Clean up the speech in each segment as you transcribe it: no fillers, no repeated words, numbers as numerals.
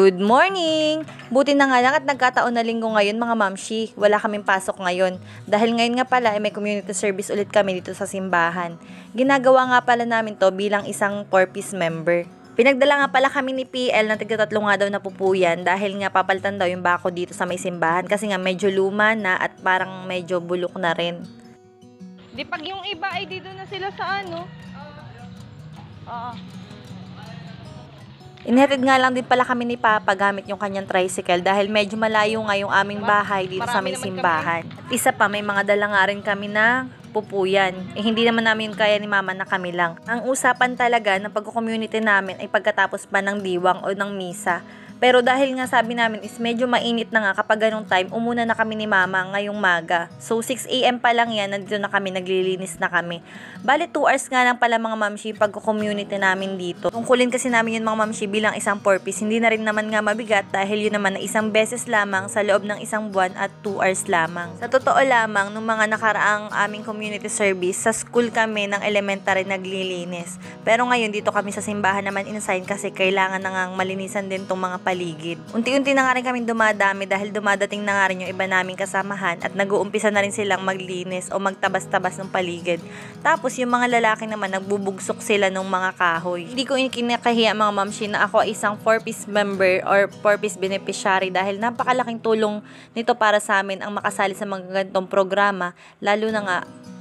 Good morning! Buti na nga lang at nagkataon na linggo ngayon mga mamshi. Wala kaming pasok ngayon. Dahil ngayon nga pala ay may community service ulit kami dito sa simbahan. Ginagawa nga pala namin to bilang isang Porpis member. Pinagdala nga pala kami ni PL na tigtatlo nga daw na pupuyan dahil nga papalitan daw yung bako dito sa may simbahan kasi nga medyo luma na at parang medyo bulok na rin. Di pag yung iba ay dito na sila sa ano? Oo. Inhatid nga lang din pala kami ni Papa gamit yung kanyang tricycle dahil medyo malayo nga yung aming bahay dito sa may simbahan. At isa pa, may mga dala nga rin kami na pupuyan. Hindi naman namin kaya ni Mama na kami lang. Ang usapan talaga ng pag-community namin ay pagkatapos pa ng diwang o ng misa. Pero dahil nga sabi namin is medyo mainit na nga kapag ganong time, umuna na kami ni Mama ngayong maga. So 6 AM pa lang yan, nandito na kami, naglilinis na kami. Bale 2 hours nga lang pala mga mamshi pag-community namin dito. Tungkulin kasi namin yun mga mamshi bilang isang Porpis, hindi na rin naman nga mabigat dahil yun naman na isang beses lamang sa loob ng isang buwan at 2 hours lamang. Sa totoo lamang, nung mga nakaraang aming community service, sa school kami ng elementary naglilinis. Pero ngayon dito kami sa simbahan naman inassign kasi kailangan na nga malinisan din tong mga paligid. Unti-unti na nga rin kaming dumadami dahil dumadating na nga rin yung iba naming kasamahan at nag-uumpisa na rin silang maglinis o magtabas-tabas ng paligid. Tapos yung mga lalaki naman nagbubugsok sila ng mga kahoy. Hindi ko kinakahiya mga mamshi na ako ay isang Porpis member or Porpis beneficiary dahil napakalaking tulong nito para sa amin ang makasali sa mga ganitong programa, lalo na nga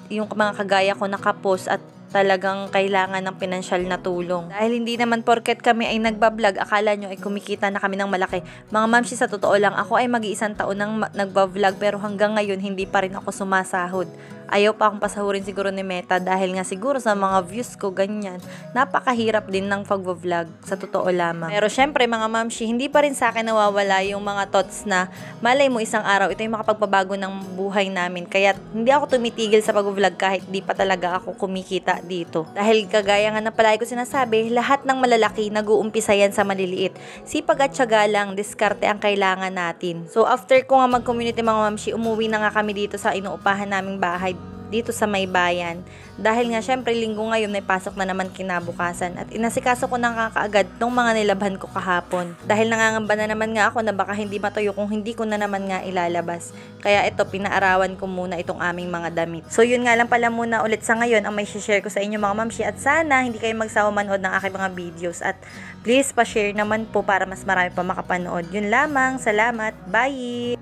yung mga kagaya ko nakapos at talagang kailangan ng pinansyal na tulong. Dahil hindi naman porket kami ay nagbablog, akala nyo ay kumikita na kami ng malaki. Mga mamshi, sa totoo lang, ako ay mag-iisang taon nang nagbablog pero hanggang ngayon hindi pa rin ako sumasahod. Ayaw pa akong pasahurin siguro ni Meta dahil nga siguro sa mga views ko ganyan. Napakahirap din ng pag-vlog sa totoo lamang. Pero syempre mga mamshi, hindi pa rin sa akin nawawala yung mga thoughts na malay mo isang araw ito yung makapagpabago ng buhay namin. Kaya hindi ako tumitigil sa pag-vlog kahit di pa talaga ako kumikita dito. Dahil kagaya nga na palagi ko sinasabi, lahat ng malalaki nag-uumpisa yan sa maliliit. Sipag at tiyaga lang, diskarte ang kailangan natin. So after ko nga mag-community mga mamshi, umuwi na nga kami dito sa inuupahan naming bahay dito sa may bayan. Dahil nga syempre linggo ngayon may pasok na naman kinabukasan at inasikaso ko na nga kaagad tong mga nilabhan ko kahapon. Dahil nangangamba na naman nga ako na baka hindi matuyo kung hindi ko na naman nga ilalabas. Kaya ito, pinaarawan ko muna itong aming mga damit. So yun nga lang pala muna ulit sa ngayon ang may share ko sa inyo mga mamshi at sana hindi kayo magsawa manood ng aking mga videos at please pa-share naman po para mas marami pa makapanood. Yun lamang, salamat, bye!